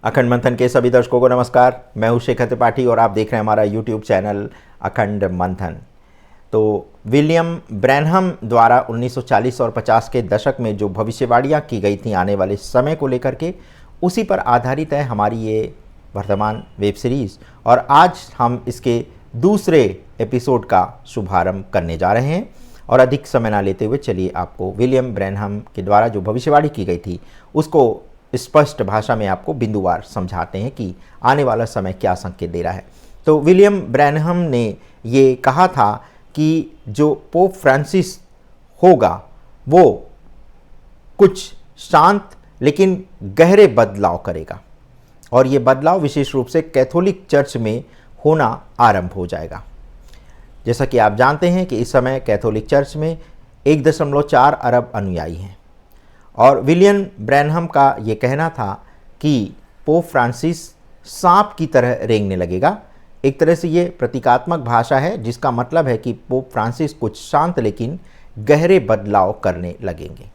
अखंड मंथन के सभी दर्शकों को नमस्कार। मैं हूं शेखर त्रिपाठी और आप देख रहे हैं हमारा यूट्यूब चैनल अखंड मंथन। तो विलियम ब्रैनहम द्वारा 1940 और 50 के दशक में जो भविष्यवाणियाँ की गई थी आने वाले समय को लेकर के, उसी पर आधारित है हमारी ये वर्तमान वेब सीरीज़। और आज हम इसके दूसरे एपिसोड का शुभारंभ करने जा रहे हैं। और अधिक समय ना लेते हुए चलिए आपको विलियम ब्रैनहम के द्वारा जो भविष्यवाणी की गई थी उसको स्पष्ट भाषा में आपको बिंदुवार समझाते हैं कि आने वाला समय क्या संकेत दे रहा है। तो विलियम ब्रैनहम ने ये कहा था कि जो पोप फ्रांसिस होगा वो कुछ शांत लेकिन गहरे बदलाव करेगा, और ये बदलाव विशेष रूप से कैथोलिक चर्च में होना आरंभ हो जाएगा। जैसा कि आप जानते हैं कि इस समय कैथोलिक चर्च में 1.4 अरब अनुयायी हैं, और विलियम ब्रैनहम का ये कहना था कि पोप फ्रांसिस सांप की तरह रेंगने लगेगा। एक तरह से ये प्रतीकात्मक भाषा है जिसका मतलब है कि पोप फ्रांसिस कुछ शांत लेकिन गहरे बदलाव करने लगेंगे।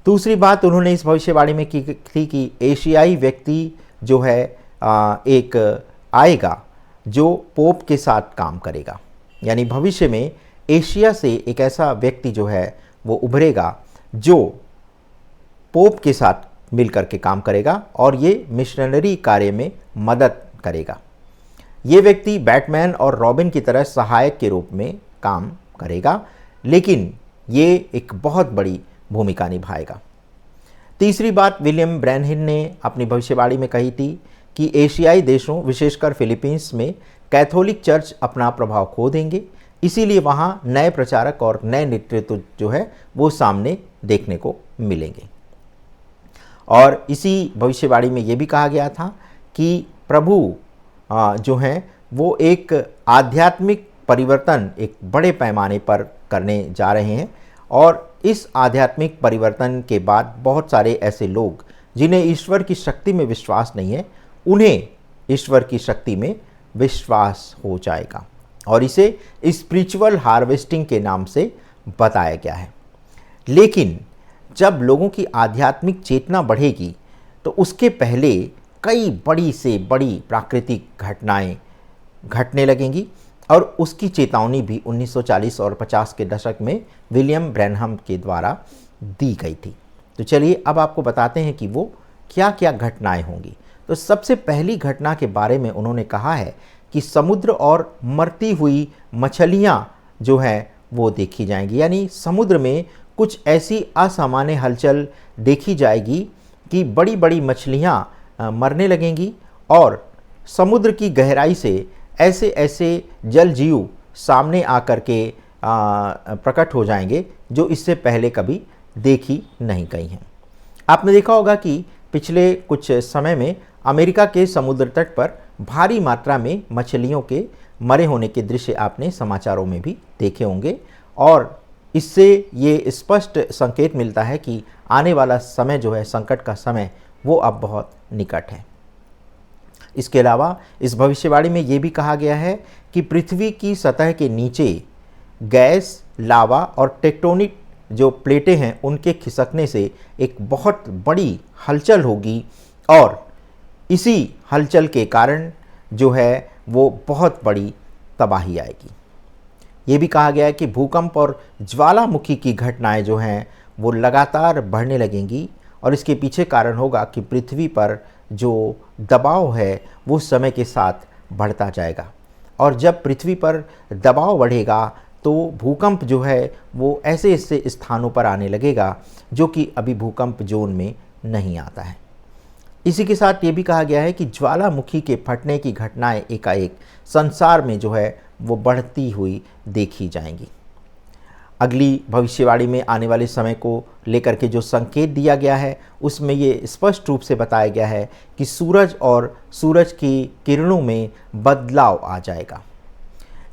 दूसरी बात उन्होंने इस भविष्यवाणी में की थी कि एशियाई व्यक्ति जो है एक आएगा जो पोप के साथ काम करेगा, यानी भविष्य में एशिया से एक ऐसा व्यक्ति जो है वो उभरेगा जो पोप के साथ मिलकर के काम करेगा और ये मिशनरी कार्य में मदद करेगा। ये व्यक्ति बैटमैन और रॉबिन की तरह सहायक के रूप में काम करेगा, लेकिन ये एक बहुत बड़ी भूमिका निभाएगा। तीसरी बात विलियम ब्रैनहम ने अपनी भविष्यवाणी में कही थी कि एशियाई देशों विशेषकर फिलीपींस में कैथोलिक चर्च अपना प्रभाव खो देंगे, इसीलिए वहाँ नए प्रचारक और नए नेतृत्व जो है वो सामने देखने को मिलेंगे। और इसी भविष्यवाणी में ये भी कहा गया था कि प्रभु जो हैं वो एक आध्यात्मिक परिवर्तन एक बड़े पैमाने पर करने जा रहे हैं, और इस आध्यात्मिक परिवर्तन के बाद बहुत सारे ऐसे लोग जिन्हें ईश्वर की शक्ति में विश्वास नहीं है, उन्हें ईश्वर की शक्ति में विश्वास हो जाएगा, और इसे स्पिरिचुअल हार्वेस्टिंग के नाम से बताया गया है। लेकिन जब लोगों की आध्यात्मिक चेतना बढ़ेगी तो उसके पहले कई बड़ी से बड़ी प्राकृतिक घटनाएं घटने लगेंगी, और उसकी चेतावनी भी 1940 और 50 के दशक में विलियम ब्रैनहम के द्वारा दी गई थी। तो चलिए अब आपको बताते हैं कि वो क्या क्या घटनाएं होंगी। तो सबसे पहली घटना के बारे में उन्होंने कहा है कि समुद्र और मरती हुई मछलियां जो हैं वो देखी जाएंगी, यानी समुद्र में कुछ ऐसी असामान्य हलचल देखी जाएगी कि बड़ी बड़ी मछलियां मरने लगेंगी, और समुद्र की गहराई से ऐसे ऐसे जल जीव सामने आकर के प्रकट हो जाएंगे जो इससे पहले कभी देखी नहीं गई हैं। आपने देखा होगा कि पिछले कुछ समय में अमेरिका के समुद्र तट पर भारी मात्रा में मछलियों के मरे होने के दृश्य आपने समाचारों में भी देखे होंगे, और इससे ये स्पष्ट संकेत मिलता है कि आने वाला समय जो है, संकट का समय, वो अब बहुत निकट है। इसके अलावा इस भविष्यवाणी में ये भी कहा गया है कि पृथ्वी की सतह के नीचे गैस, लावा और टेक्टोनिक जो प्लेटें हैं उनके खिसकने से एक बहुत बड़ी हलचल होगी, और इसी हलचल के कारण जो है वो बहुत बड़ी तबाही आएगी। ये भी कहा गया है कि भूकंप और ज्वालामुखी की घटनाएं जो हैं वो लगातार बढ़ने लगेंगी, और इसके पीछे कारण होगा कि पृथ्वी पर जो दबाव है वो समय के साथ बढ़ता जाएगा, और जब पृथ्वी पर दबाव बढ़ेगा तो भूकंप जो है वो ऐसे ऐसे स्थानों पर आने लगेगा जो कि अभी भूकंप जोन में नहीं आता है। इसी के साथ ये भी कहा गया है कि ज्वालामुखी के फटने की घटनाएं एकाएक संसार में जो है वो बढ़ती हुई देखी जाएंगी। अगली भविष्यवाणी में आने वाले समय को लेकर के जो संकेत दिया गया है उसमें ये स्पष्ट रूप से बताया गया है कि सूरज और सूरज की किरणों में बदलाव आ जाएगा।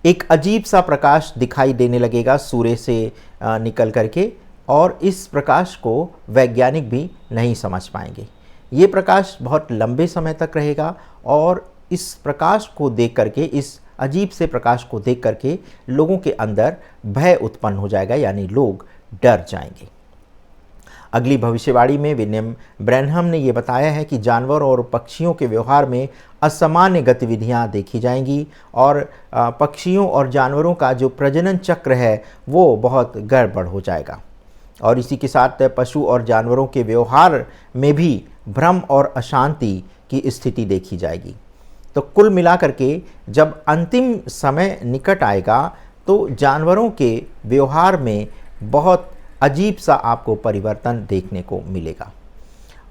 एक अजीब सा प्रकाश दिखाई देने लगेगा सूर्य से निकल करके, और इस प्रकाश को वैज्ञानिक भी नहीं समझ पाएंगे। ये प्रकाश बहुत लंबे समय तक रहेगा, और इस प्रकाश को देख करके, इस अजीब से प्रकाश को देख करके लोगों के अंदर भय उत्पन्न हो जाएगा, यानी लोग डर जाएंगे। अगली भविष्यवाणी में विलियम ब्रैनहम ने यह बताया है कि जानवर और पक्षियों के व्यवहार में असामान्य गतिविधियां देखी जाएंगी और पक्षियों और जानवरों का जो प्रजनन चक्र है वो बहुत गड़बड़ हो जाएगा। और इसी के साथ पशु और जानवरों के व्यवहार में भी भ्रम और अशांति की स्थिति देखी जाएगी। तो कुल मिलाकर के जब अंतिम समय निकट आएगा तो जानवरों के व्यवहार में बहुत अजीब सा आपको परिवर्तन देखने को मिलेगा।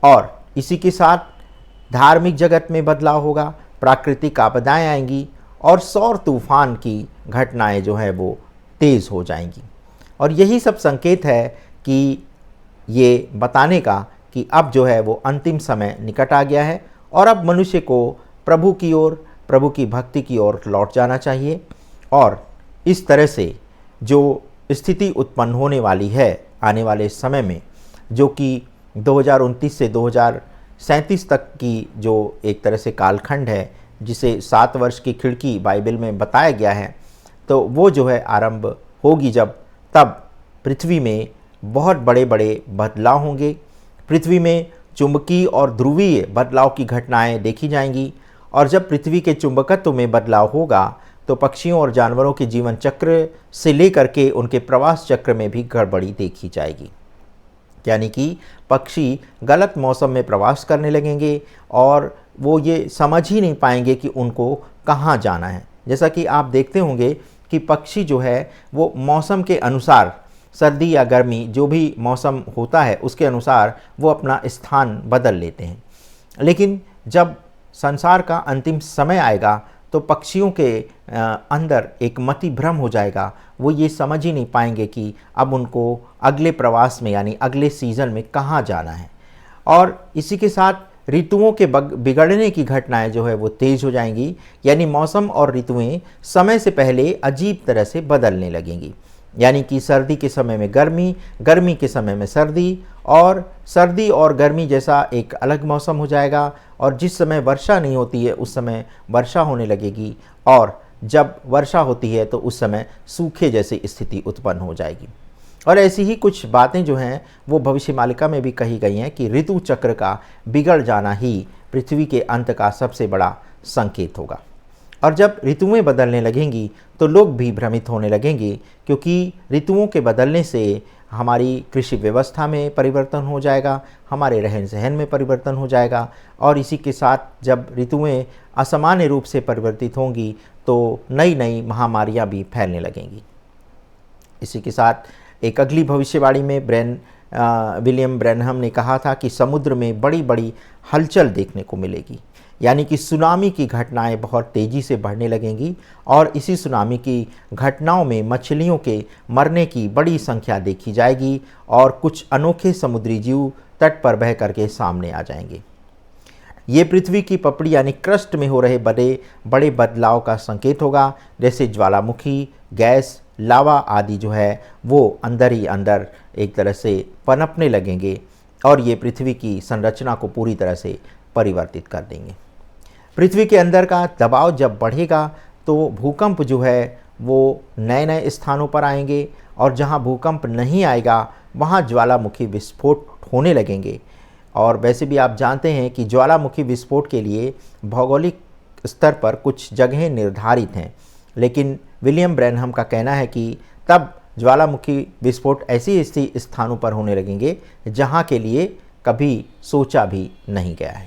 और इसी के साथ धार्मिक जगत में बदलाव होगा, प्राकृतिक आपदाएं आएंगी और सौर तूफान की घटनाएं जो है वो तेज़ हो जाएंगी। और यही सब संकेत है कि ये बताने का कि अब जो है वो अंतिम समय निकट आ गया है और अब मनुष्य को प्रभु की ओर, प्रभु की भक्ति की ओर लौट जाना चाहिए। और इस तरह से जो स्थिति उत्पन्न होने वाली है आने वाले समय में, जो कि 2029 से 2037 तक की जो एक तरह से कालखंड है, जिसे 7 वर्ष की खिड़की बाइबल में बताया गया है, तो वो जो है आरंभ होगी तब पृथ्वी में बहुत बड़े बड़े बदलाव होंगे। पृथ्वी में चुंबकीय और ध्रुवीय बदलाव की घटनाएं देखी जाएंगी और जब पृथ्वी के चुंबकत्व में बदलाव होगा तो पक्षियों और जानवरों के जीवन चक्र से लेकर के उनके प्रवास चक्र में भी गड़बड़ी देखी जाएगी। यानी कि पक्षी गलत मौसम में प्रवास करने लगेंगे और वो ये समझ ही नहीं पाएंगे कि उनको कहाँ जाना है। जैसा कि आप देखते होंगे कि पक्षी जो है वो मौसम के अनुसार, सर्दी या गर्मी जो भी मौसम होता है उसके अनुसार वो अपना स्थान बदल लेते हैं। लेकिन जब संसार का अंतिम समय आएगा तो पक्षियों के अंदर एक मति भ्रम हो जाएगा। वो ये समझ ही नहीं पाएंगे कि अब उनको अगले प्रवास में यानी अगले सीज़न में कहाँ जाना है। और इसी के साथ ऋतुओं के बिगड़ने की घटनाएं जो है वो तेज़ हो जाएंगी, यानी मौसम और ऋतुएं समय से पहले अजीब तरह से बदलने लगेंगी। यानी कि सर्दी के समय में गर्मी, गर्मी के समय में सर्दी, और सर्दी और गर्मी जैसा एक अलग मौसम हो जाएगा। और जिस समय वर्षा नहीं होती है उस समय वर्षा होने लगेगी, और जब वर्षा होती है तो उस समय सूखे जैसी स्थिति उत्पन्न हो जाएगी। और ऐसी ही कुछ बातें जो हैं वो भविष्यमालिका में भी कही गई हैं कि ऋतु चक्र का बिगड़ जाना ही पृथ्वी के अंत का सबसे बड़ा संकेत होगा। और जब ऋतुएं बदलने लगेंगी तो लोग भी भ्रमित होने लगेंगे, क्योंकि ऋतुओं के बदलने से हमारी कृषि व्यवस्था में परिवर्तन हो जाएगा, हमारे रहन सहन में परिवर्तन हो जाएगा। और इसी के साथ जब ऋतुएं असामान्य रूप से परिवर्तित होंगी तो नई नई महामारियां भी फैलने लगेंगी। इसी के साथ एक अगली भविष्यवाणी में विलियम ब्रैनहम ने कहा था कि समुद्र में बड़ी बड़ी हलचल देखने को मिलेगी, यानी कि सुनामी की घटनाएं बहुत तेज़ी से बढ़ने लगेंगी और इसी सुनामी की घटनाओं में मछलियों के मरने की बड़ी संख्या देखी जाएगी और कुछ अनोखे समुद्री जीव तट पर बह करके सामने आ जाएंगे। ये पृथ्वी की पपड़ी यानी क्रस्ट में हो रहे बड़े बड़े बदलाव का संकेत होगा, जैसे ज्वालामुखी, गैस, लावा आदि जो है वो अंदर ही अंदर एक तरह से पनपने लगेंगे और ये पृथ्वी की संरचना को पूरी तरह से परिवर्तित कर देंगे। पृथ्वी के अंदर का दबाव जब बढ़ेगा तो भूकंप जो है वो नए नए स्थानों पर आएंगे, और जहां भूकंप नहीं आएगा वहां ज्वालामुखी विस्फोट होने लगेंगे। और वैसे भी आप जानते हैं कि ज्वालामुखी विस्फोट के लिए भौगोलिक स्तर पर कुछ जगहें निर्धारित हैं, लेकिन विलियम ब्रैनहम का कहना है कि तब ज्वालामुखी विस्फोट ऐसी स्थानों पर होने लगेंगे जहां के लिए कभी सोचा भी नहीं गया है।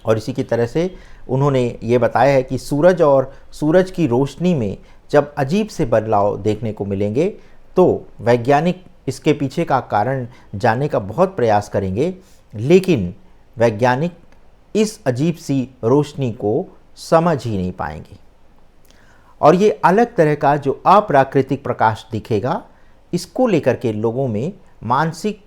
और इसी की तरह से उन्होंने ये बताया है कि सूरज और सूरज की रोशनी में जब अजीब से बदलाव देखने को मिलेंगे तो वैज्ञानिक इसके पीछे का कारण जानने का बहुत प्रयास करेंगे, लेकिन वैज्ञानिक इस अजीब सी रोशनी को समझ ही नहीं पाएंगे। और ये अलग तरह का जो अप्राकृतिक प्रकाश दिखेगा, इसको लेकर के लोगों में मानसिक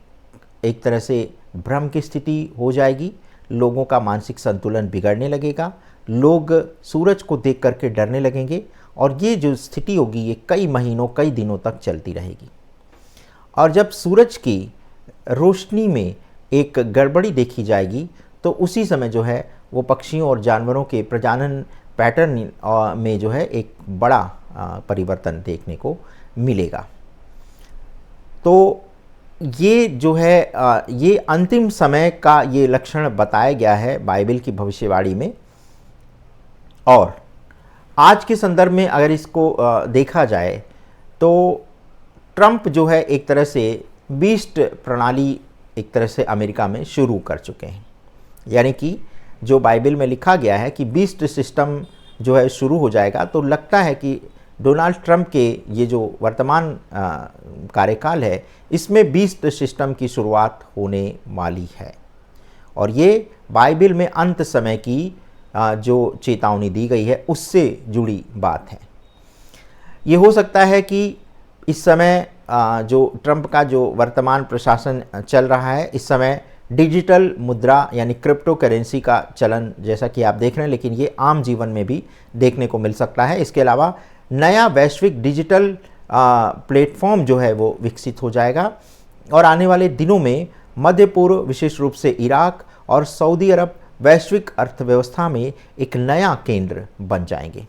एक तरह से भ्रम की स्थिति हो जाएगी। लोगों का मानसिक संतुलन बिगड़ने लगेगा, लोग सूरज को देख करके डरने लगेंगे, और ये जो स्थिति होगी ये कई महीनों कई दिनों तक चलती रहेगी। और जब सूरज की रोशनी में एक गड़बड़ी देखी जाएगी तो उसी समय जो है वो पक्षियों और जानवरों के प्रजनन पैटर्न में जो है एक बड़ा परिवर्तन देखने को मिलेगा। तो ये जो है ये अंतिम समय का ये लक्षण बताया गया है बाइबल की भविष्यवाणी में। और आज के संदर्भ में अगर इसको देखा जाए तो ट्रंप जो है एक तरह से बीस्ट प्रणाली एक तरह से अमेरिका में शुरू कर चुके हैं। यानी कि जो बाइबल में लिखा गया है कि बीस्ट सिस्टम जो है शुरू हो जाएगा, तो लगता है कि डोनाल्ड ट्रंप के ये जो वर्तमान कार्यकाल है इसमें बीस्ट सिस्टम की शुरुआत होने वाली है। और ये बाइबल में अंत समय की जो चेतावनी दी गई है उससे जुड़ी बात है। ये हो सकता है कि इस समय जो ट्रंप का जो वर्तमान प्रशासन चल रहा है, इस समय डिजिटल मुद्रा यानी क्रिप्टो करेंसी का चलन जैसा कि आप देख रहे हैं, लेकिन ये आम जीवन में भी देखने को मिल सकता है। इसके अलावा नया वैश्विक डिजिटल प्लेटफॉर्म जो है वो विकसित हो जाएगा और आने वाले दिनों में मध्य पूर्व, विशेष रूप से इराक और सऊदी अरब वैश्विक अर्थव्यवस्था में एक नया केंद्र बन जाएंगे।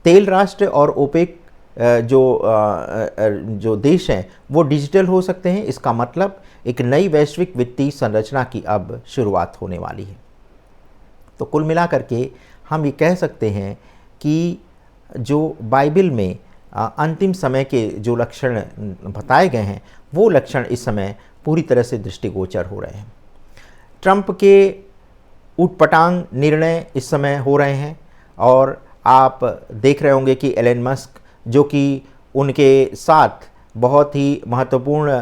तेल राष्ट्र और ओपेक जो देश हैं वो डिजिटल हो सकते हैं। इसका मतलब एक नई वैश्विक वित्तीय संरचना की अब शुरुआत होने वाली है। तो कुल मिलाकर के हम ये कह सकते हैं कि जो बाइबल में अंतिम समय के जो लक्षण बताए गए हैं वो लक्षण इस समय पूरी तरह से दृष्टिगोचर हो रहे हैं। ट्रंप के ऊटपटांग निर्णय इस समय हो रहे हैं और आप देख रहे होंगे कि एलन मस्क जो कि उनके साथ बहुत ही महत्वपूर्ण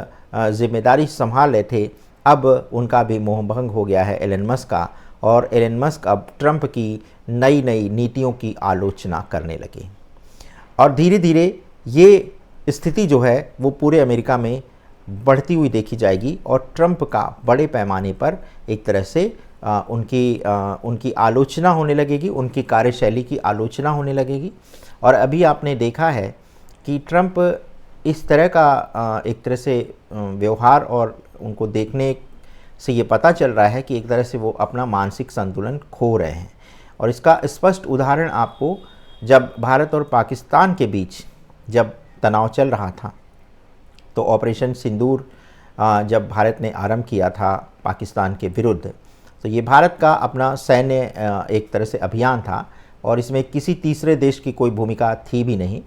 जिम्मेदारी संभाल रहे थे, अब उनका भी मोहभंग हो गया है एलन मस्क का, और एलन मस्क अब ट्रंप की नई नई नीतियों की आलोचना करने लगे। और धीरे धीरे ये स्थिति जो है वो पूरे अमेरिका में बढ़ती हुई देखी जाएगी और ट्रंप का बड़े पैमाने पर एक तरह से उनकी आलोचना होने लगेगी, उनकी कार्यशैली की आलोचना होने लगेगी। और अभी आपने देखा है कि ट्रंप इस तरह का एक तरह से व्यवहार और उनको देखने से ये पता चल रहा है कि एक तरह से वो अपना मानसिक संतुलन खो रहे हैं। और इसका स्पष्ट उदाहरण आपको जब भारत और पाकिस्तान के बीच जब तनाव चल रहा था, तो ऑपरेशन सिंदूर जब भारत ने आरंभ किया था पाकिस्तान के विरुद्ध, तो ये भारत का अपना सैन्य एक तरह से अभियान था और इसमें किसी तीसरे देश की कोई भूमिका थी भी नहीं।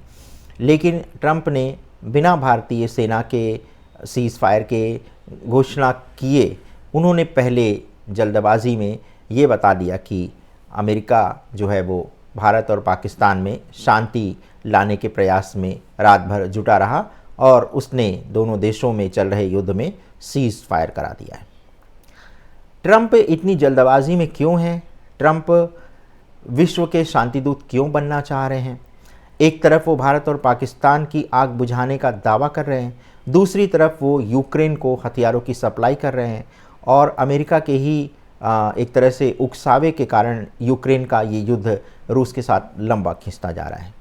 लेकिन ट्रंप ने बिना भारतीय सेना के सीज़ फायर के घोषणा किए, उन्होंने पहले जल्दबाजी में ये बता दिया कि अमेरिका जो है वो भारत और पाकिस्तान में शांति लाने के प्रयास में रात भर जुटा रहा और उसने दोनों देशों में चल रहे युद्ध में सीज़ फायर करा दिया है। ट्रंप इतनी जल्दबाजी में क्यों हैं? ट्रंप विश्व के शांतिदूत क्यों बनना चाह रहे हैं? एक तरफ वो भारत और पाकिस्तान की आग बुझाने का दावा कर रहे हैं, दूसरी तरफ वो यूक्रेन को हथियारों की सप्लाई कर रहे हैं और अमेरिका के ही एक तरह से उकसावे के कारण यूक्रेन का ये युद्ध रूस के साथ लंबा खिंचता जा रहा है।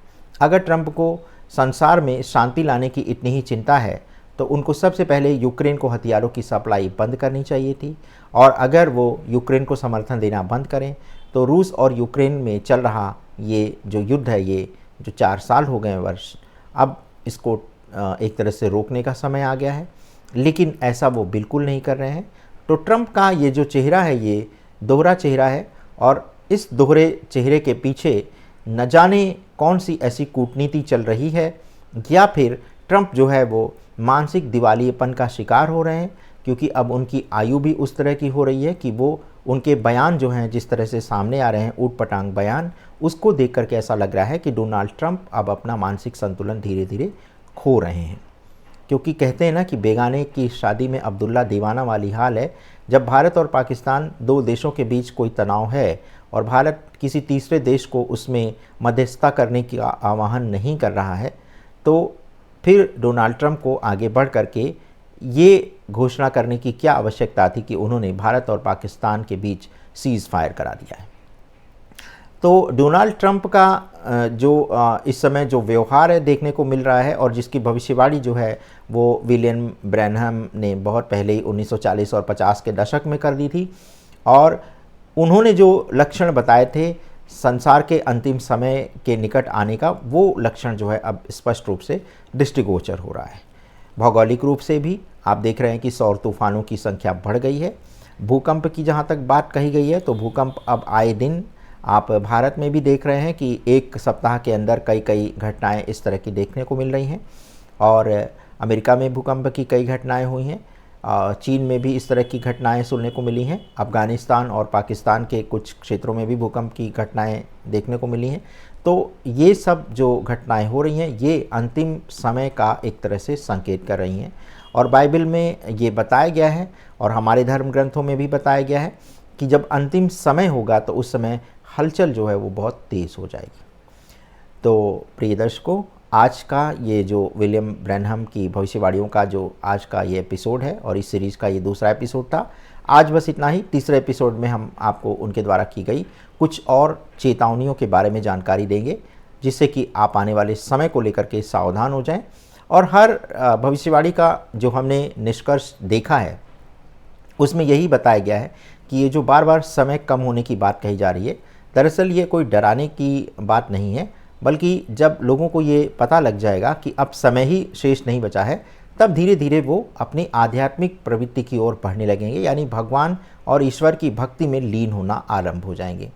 अगर ट्रंप को संसार में शांति लाने की इतनी ही चिंता है तो उनको सबसे पहले यूक्रेन को हथियारों की सप्लाई बंद करनी चाहिए थी। और अगर वो यूक्रेन को समर्थन देना बंद करें तो रूस और यूक्रेन में चल रहा ये जो युद्ध है, ये जो 4 साल हो गए वर्ष, अब इसको एक तरह से रोकने का समय आ गया है। लेकिन ऐसा वो बिल्कुल नहीं कर रहे हैं। तो ट्रंप का ये जो चेहरा है ये दोहरा चेहरा है और इस दोहरे चेहरे के पीछे न जाने कौन सी ऐसी कूटनीति चल रही है, या फिर ट्रंप जो है वो मानसिक दिवालियेपन का शिकार हो रहे हैं, क्योंकि अब उनकी आयु भी उस तरह की हो रही है कि वो उनके बयान जो हैं जिस तरह से सामने आ रहे हैं, ऊटपटांग बयान, उसको देख करके ऐसा लग रहा है कि डोनाल्ड ट्रंप अब अपना मानसिक संतुलन धीरे धीरे खो रहे हैं। क्योंकि कहते हैं ना कि बेगाने की शादी में अब्दुल्ला दीवाना वाली हाल है। जब भारत और पाकिस्तान दो देशों के बीच कोई तनाव है और भारत किसी तीसरे देश को उसमें मध्यस्थता करने का आह्वान नहीं कर रहा है, तो फिर डोनाल्ड ट्रंप को आगे बढ़ करके ये घोषणा करने की क्या आवश्यकता थी कि उन्होंने भारत और पाकिस्तान के बीच सीज़ फायर करा दिया है। तो डोनाल्ड ट्रंप का जो इस समय जो व्यवहार है देखने को मिल रहा है और जिसकी भविष्यवाणी जो है वो विलियम ब्रैनहम ने बहुत पहले ही 1940 और 50 के दशक में कर दी थी। और उन्होंने जो लक्षण बताए थे संसार के अंतिम समय के निकट आने का, वो लक्षण जो है अब स्पष्ट रूप से दृष्टिगोचर हो रहा है। भौगोलिक रूप से भी आप देख रहे हैं कि सौर तूफानों की संख्या बढ़ गई है। भूकंप की जहाँ तक बात कही गई है तो भूकंप अब आए दिन आप भारत में भी देख रहे हैं कि एक सप्ताह के अंदर कई कई घटनाएं इस तरह की देखने को मिल रही हैं। और अमेरिका में भूकंप की कई घटनाएं हुई हैं, चीन में भी इस तरह की घटनाएं सुनने को मिली हैं, अफ़गानिस्तान और पाकिस्तान के कुछ क्षेत्रों में भी भूकंप की घटनाएं देखने को मिली हैं। तो ये सब जो घटनाएं हो रही हैं ये अंतिम समय का एक तरह से संकेत कर रही हैं। और बाइबल में ये बताया गया है और हमारे धर्म ग्रंथों में भी बताया गया है कि जब अंतिम समय होगा तो उस समय हलचल जो है वो बहुत तेज़ हो जाएगी। तो प्रिय दर्शकों, आज का ये जो विलियम ब्रैनहम की भविष्यवाणियों का जो आज का ये एपिसोड है और इस सीरीज़ का ये दूसरा एपिसोड था। आज बस इतना ही। तीसरे एपिसोड में हम आपको उनके द्वारा की गई कुछ और चेतावनियों के बारे में जानकारी देंगे, जिससे कि आप आने वाले समय को लेकर के सावधान हो जाएं। और हर भविष्यवाणी का जो हमने निष्कर्ष देखा है उसमें यही बताया गया है कि ये जो बार बार समय कम होने की बात कही जा रही है, दरअसल ये कोई डराने की बात नहीं है, बल्कि जब लोगों को ये पता लग जाएगा कि अब समय ही शेष नहीं बचा है, तब धीरे धीरे वो अपनी आध्यात्मिक प्रवृत्ति की ओर बढ़ने लगेंगे, यानी भगवान और ईश्वर की भक्ति में लीन होना आरंभ हो जाएंगे।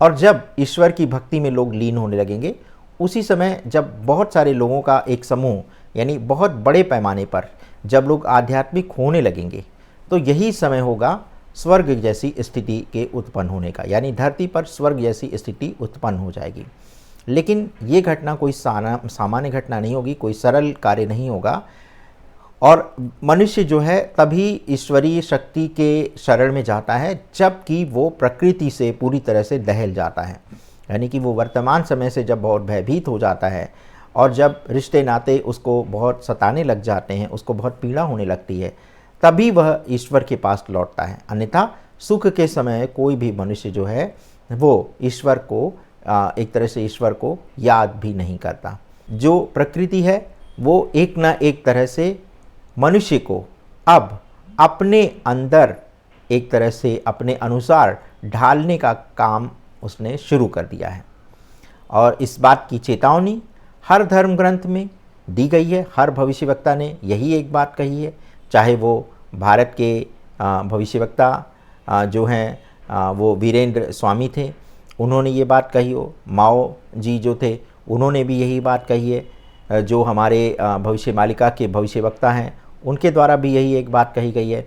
और जब ईश्वर की भक्ति में लोग लीन होने लगेंगे, उसी समय जब बहुत सारे लोगों का एक समूह, यानी बहुत बड़े पैमाने पर जब लोग आध्यात्मिक होने लगेंगे, तो यही समय होगा स्वर्ग जैसी स्थिति के उत्पन्न होने का, यानी धरती पर स्वर्ग जैसी स्थिति उत्पन्न हो जाएगी। लेकिन ये घटना कोई सामान्य घटना नहीं होगी, कोई सरल कार्य नहीं होगा। और मनुष्य जो है तभी ईश्वरीय शक्ति के शरण में जाता है जबकि वो प्रकृति से पूरी तरह से दहल जाता है, यानी कि वो वर्तमान समय से जब बहुत भयभीत हो जाता है और जब रिश्ते नाते उसको बहुत सताने लग जाते हैं, उसको बहुत पीड़ा होने लगती है, तभी वह ईश्वर के पास लौटता है। अन्यथा सुख के समय कोई भी मनुष्य जो है वो ईश्वर को एक तरह से ईश्वर को याद भी नहीं करता। जो प्रकृति है वो एक ना एक तरह से मनुष्य को अब अपने अंदर एक तरह से अपने अनुसार ढालने का काम उसने शुरू कर दिया है। और इस बात की चेतावनी हर धर्म ग्रंथ में दी गई है। हर भविष्यवक्ता ने यही एक बात कही है, चाहे वो भारत के भविष्यवक्ता जो हैं वो वीरेंद्र स्वामी थे, उन्होंने ये बात कही हो, माओ जी जो थे उन्होंने भी यही बात कही है, जो हमारे भविष्य मालिका के भविष्यवक्ता हैं उनके द्वारा भी यही एक बात कही गई है।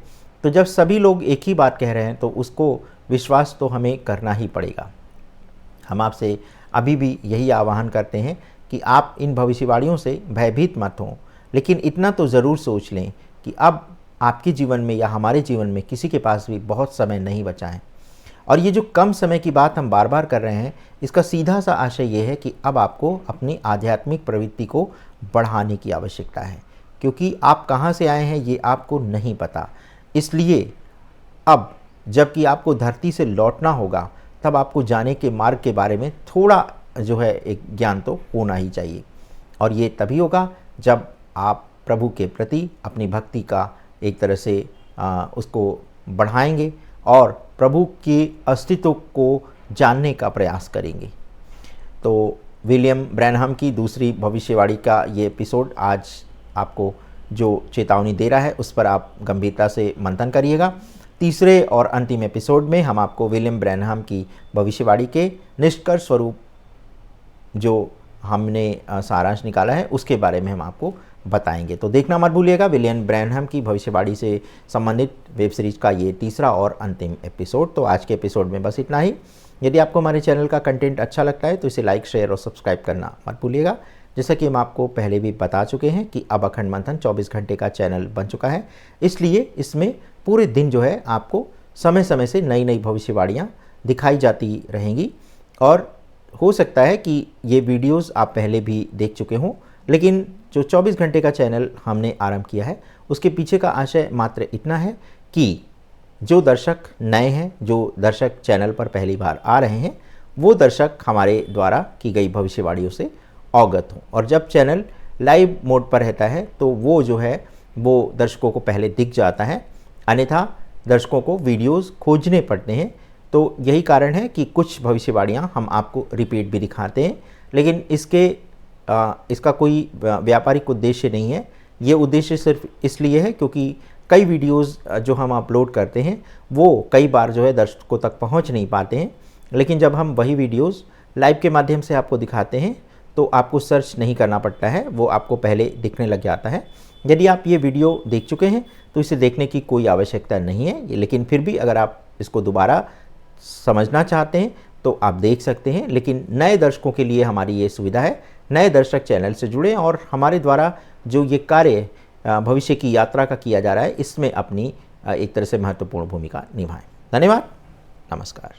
तो जब सभी लोग एक ही बात कह रहे हैं तो उसको विश्वास तो हमें करना ही पड़ेगा। हम आपसे अभी भी यही आह्वान करते हैं कि आप इन भविष्यवाणियों से भयभीत मत हों, लेकिन इतना तो ज़रूर सोच लें कि अब आपके जीवन में या हमारे जीवन में किसी के पास भी बहुत समय नहीं बचा है। और ये जो कम समय की बात हम बार बार कर रहे हैं, इसका सीधा सा आशय ये है कि अब आपको अपनी आध्यात्मिक प्रवृत्ति को बढ़ाने की आवश्यकता है, क्योंकि आप कहाँ से आए हैं ये आपको नहीं पता। इसलिए अब जबकि आपको धरती से लौटना होगा, तब आपको जाने के मार्ग के बारे में थोड़ा जो है एक ज्ञान तो होना ही चाहिए। और ये तभी होगा जब आप प्रभु के प्रति अपनी भक्ति का एक तरह से उसको बढ़ाएंगे और प्रभु के अस्तित्व को जानने का प्रयास करेंगे। तो विलियम ब्रैनहम की दूसरी भविष्यवाणी का ये एपिसोड आज आपको जो चेतावनी दे रहा है उस पर आप गंभीरता से मंथन करिएगा। तीसरे और अंतिम एपिसोड में हम आपको विलियम ब्रैनहम की भविष्यवाणी के निष्कर्ष स्वरूप जो हमने सारांश निकाला है उसके बारे में हम आपको बताएंगे। तो देखना मत भूलिएगा विलियम ब्रैनहम की भविष्यवाणी से संबंधित वेब सीरीज़ का ये तीसरा और अंतिम एपिसोड। तो आज के एपिसोड में बस इतना ही। यदि आपको हमारे चैनल का कंटेंट अच्छा लगता है तो इसे लाइक, शेयर और सब्सक्राइब करना मत भूलिएगा। जैसा कि हम आपको पहले भी बता चुके हैं कि अब अखंड मंथन 24 घंटे का चैनल बन चुका है, इसलिए इसमें पूरे दिन जो है आपको समय समय से नई नई भविष्यवाणियाँ दिखाई जाती रहेंगी। और हो सकता है कि ये वीडियोस आप पहले भी देख चुके हों, लेकिन जो 24 घंटे का चैनल हमने आरंभ किया है उसके पीछे का आशय मात्र इतना है कि जो दर्शक नए हैं, जो दर्शक चैनल पर पहली बार आ रहे हैं, वो दर्शक हमारे द्वारा की गई भविष्यवाणियों से अवगत हों। और जब चैनल लाइव मोड पर रहता है तो वो जो है वो दर्शकों को पहले दिख जाता है, अन्यथा दर्शकों को वीडियोस खोजने पड़ते हैं। तो यही कारण है कि कुछ भविष्यवाणियाँ हम आपको रिपीट भी दिखाते हैं, लेकिन इसका कोई व्यापारिक उद्देश्य नहीं है ये उद्देश्य सिर्फ इसलिए है क्योंकि कई वीडियोस जो हम अपलोड करते हैं वो कई बार जो है दर्शकों तक पहुंच नहीं पाते हैं, लेकिन जब हम वही वीडियोस लाइव के माध्यम से आपको दिखाते हैं तो आपको सर्च नहीं करना पड़ता है, वो आपको पहले दिखने लग जाता है। यदि आप ये वीडियो देख चुके हैं तो इसे देखने की कोई आवश्यकता नहीं है, लेकिन फिर भी अगर आप इसको दोबारा समझना चाहते हैं तो आप देख सकते हैं। लेकिन नए दर्शकों के लिए हमारी ये सुविधा है, नए दर्शक चैनल से जुड़ें और हमारे द्वारा जो ये कार्य भविष्य की यात्रा का किया जा रहा है इसमें अपनी एक तरह से महत्वपूर्ण भूमिका निभाएं। धन्यवाद, नमस्कार।